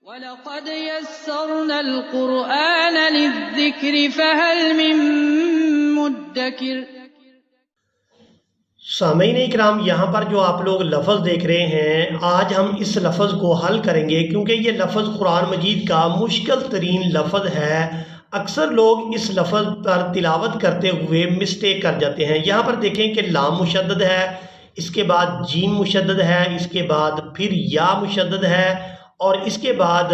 وَلَقَدْ يَسَّرْنَا الْقُرْآنَ لِلذِّكْرِ فَهَلْ مِن مُّدَّكِرٍ۔ سامعین اکرام، یہاں پر جو آپ لوگ لفظ دیکھ رہے ہیں، آج ہم اس لفظ کو حل کریں گے کیونکہ یہ لفظ قرآن مجید کا مشکل ترین لفظ ہے۔ اکثر لوگ اس لفظ پر تلاوت کرتے ہوئے مسٹیک کر جاتے ہیں۔ یہاں پر دیکھیں کہ لام مشدد ہے، اس کے بعد جیم مشدد ہے، اس کے بعد پھر یا مشدد ہے، اور اس کے بعد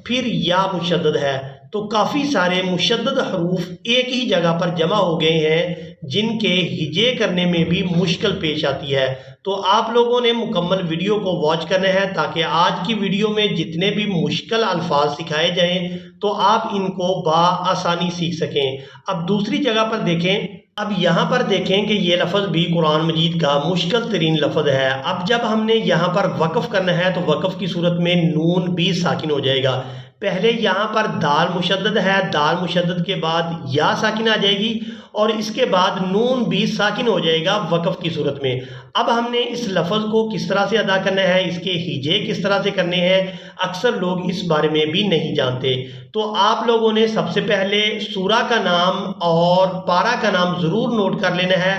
پھر یا مشدد ہے۔ تو کافی سارے مشدد حروف ایک ہی جگہ پر جمع ہو گئے ہیں جن کے ہجے کرنے میں بھی مشکل پیش آتی ہے۔ تو آپ لوگوں نے مکمل ویڈیو کو واچ کرنا ہے تاکہ آج کی ویڈیو میں جتنے بھی مشکل الفاظ سکھائے جائیں تو آپ ان کو بآسانی سیکھ سکیں۔ اب دوسری جگہ پر دیکھیں، اب یہاں پر دیکھیں کہ یہ لفظ بھی قرآن مجید کا مشکل ترین لفظ ہے۔ اب جب ہم نے یہاں پر وقف کرنا ہے تو وقف کی صورت میں نون بھی ساکن ہو جائے گا۔ پہلے یہاں پر دال مشدد ہے، دال مشدد کے بعد یا ساکن آ جائے گی اور اس کے بعد نون بھی ساکن ہو جائے گا وقف کی صورت میں۔ اب ہم نے اس لفظ کو کس طرح سے ادا کرنا ہے، اس کے ہجے کس طرح سے کرنے ہیں، اکثر لوگ اس بارے میں بھی نہیں جانتے۔ تو آپ لوگوں نے سب سے پہلے سورہ کا نام اور پارہ کا نام ضرور نوٹ کر لینا ہے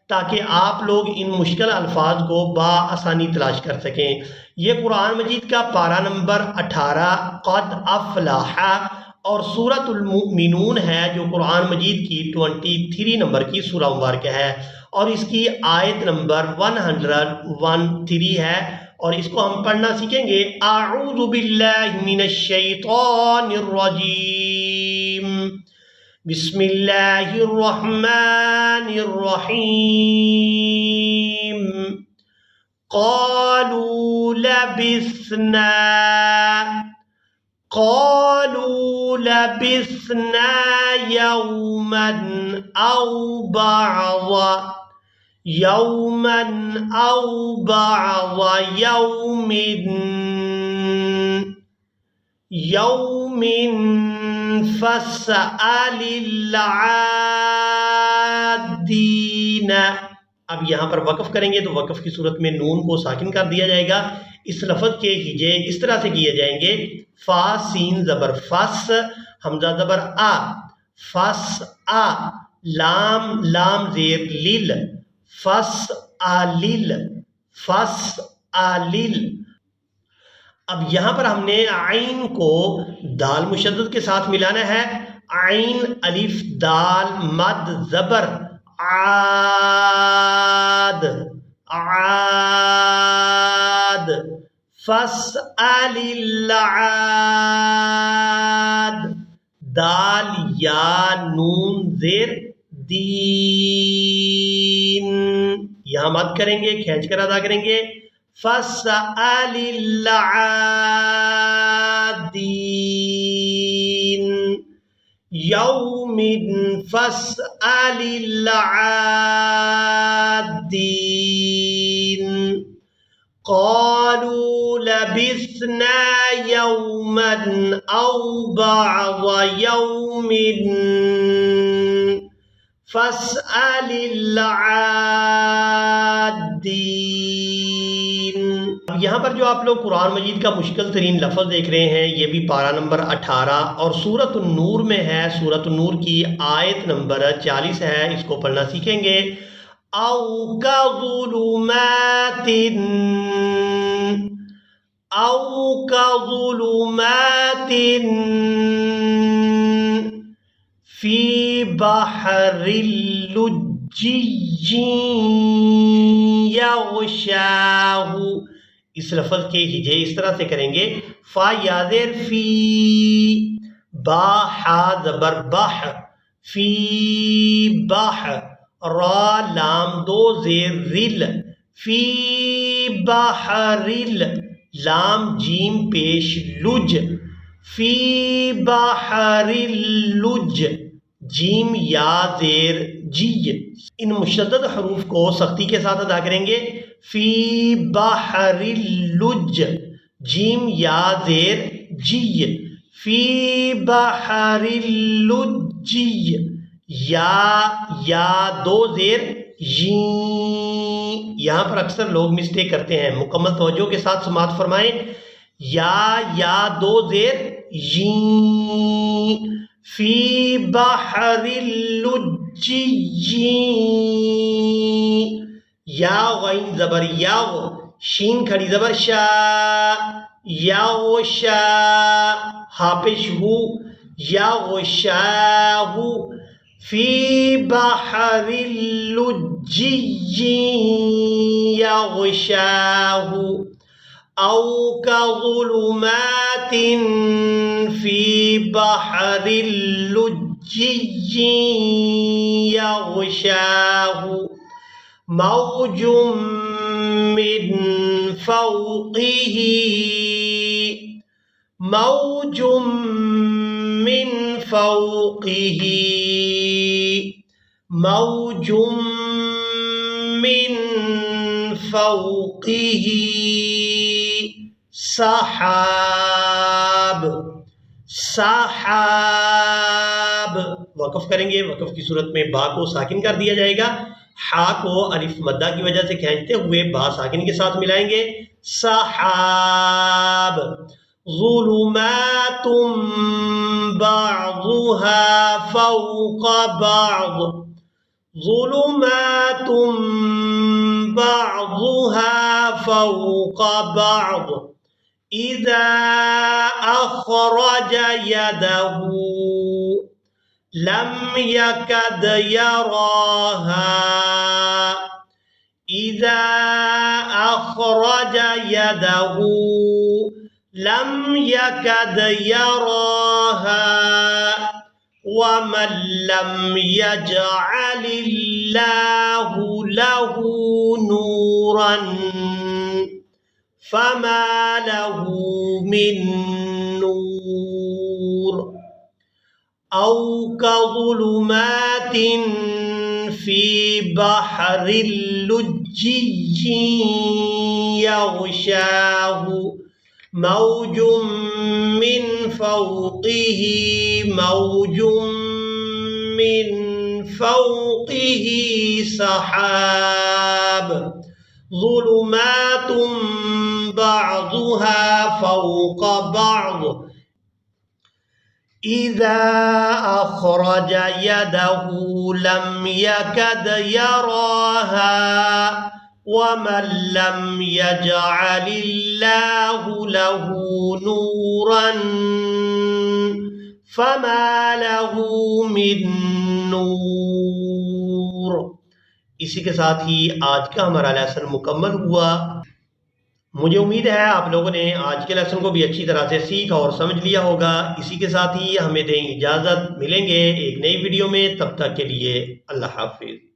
تاکہ آپ لوگ ان مشکل الفاظ کو بآسانی تلاش کر سکیں۔ یہ قرآن مجید کا پارہ نمبر 18 قد افلح اور سورۃ المؤمنون ہے جو قرآن مجید کی 23 نمبر کی سورہ مبارک ہے، اور اس کی آیت نمبر 113 ہے، اور اس کو ہم پڑھنا سیکھیں گے۔ اعوذ باللہ من الشیطان الرجیم، بسم اللہ الرحمن الرحیم۔ قالوا لبثنا یوما او بعض یوم فاسأل العادین۔ اب یہاں پر وقف کریں گے تو وقف کی صورت میں نون کو ساکن کر دیا جائے گا۔ اس لفظ کے ہجے اس طرح سے کیے جائیں گے: فا سین زبر فس، حمزہ زبر آ، فس آ، لام زیر لیل، فس آلیل، فس آلیل۔ اب یہاں پر ہم نے عین کو دال مشدد کے ساتھ ملانا ہے۔ عین الف دال مد زبر عاد، عاد، فاسأل العاد، دال یا نون زیر دین، یہاں مد کریں گے، کھینچ کر ادا کریں گے۔ فاسأل العادین، یوم فاسأل العادین۔ قالوا لبثنا یوما او بعض یوم فاسأل العادین۔ اب یہاں پر جو آپ لوگ قرآن مجید کا مشکل ترین لفظ دیکھ رہے ہیں، یہ بھی پارہ نمبر 18 اور سورۃ النور میں ہے۔ سورۃ النور کی آیت نمبر 40 ہے، اس کو پڑھنا سیکھیں گے۔ او کظلمات فی بحر لجی یغشاہ۔ اس لفظ کے ہجے اس طرح سے کریں گے: فا یا زیر فی، با حا زبر بح، فی بح، را لام دو زیر رل، فی بحرل، لام جیم پیش لج، فی بحرلج، جیم یا زیر جی۔ ان مشدد حروف کو سختی کے ساتھ ادا کریں گے: فی بحرلج، جیم یا زیر جی، فی بحرلج، یا دو زیر یہاں پر اکثر لوگ مسٹیک کرتے ہیں، مکمل توجہ کے ساتھ سماعت فرمائیں۔ یا دو زیر یین، فی بحر اللجی، یا غین زبر یا، شین کھڑی زبر شا، یا غشا، ہاپش ہو، یا غشاہ، فی بحر اللجی یغشاہ، او کظلمات فی بحر اللجی یغشاہ، موج من فوقه، موج من فوقه، موج من فوقه، سحاب، سحاب، وقف کریں گے، وقف کی صورت میں با کو ساکن کر دیا جائے گا، ہا کو الف مدہ کی وجہ سے کھینچتے ہوئے با ساکن کے ساتھ ملائیں گے، سحاب، ظلمات بعضها فوق بعض، ظلمات بعضها فوق بعض، اذا اخرج يده لم يكد يراها، اذا اخرج يده لم يكد يراها، ومن لم يجعل الله له نورا فما له من نور، او كظلمات في بحر اللجي يغشاه موج من فوقه، موج من فوقه سحاب، ظلمات بعضها فوق بعض، إذا أخرج يده لم يكد يراها، ومن لم يجعل الله له نورا فما له من نور۔ اسی کے ساتھ ہی آج کا ہمارا لیسن مکمل ہوا۔ مجھے امید ہے آپ لوگوں نے آج کے لیسن کو بھی اچھی طرح سے سیکھا اور سمجھ لیا ہوگا۔ اسی کے ساتھ ہی ہمیں دیں اجازت، ملیں گے ایک نئی ویڈیو میں، تب تک کے لیے اللہ حافظ۔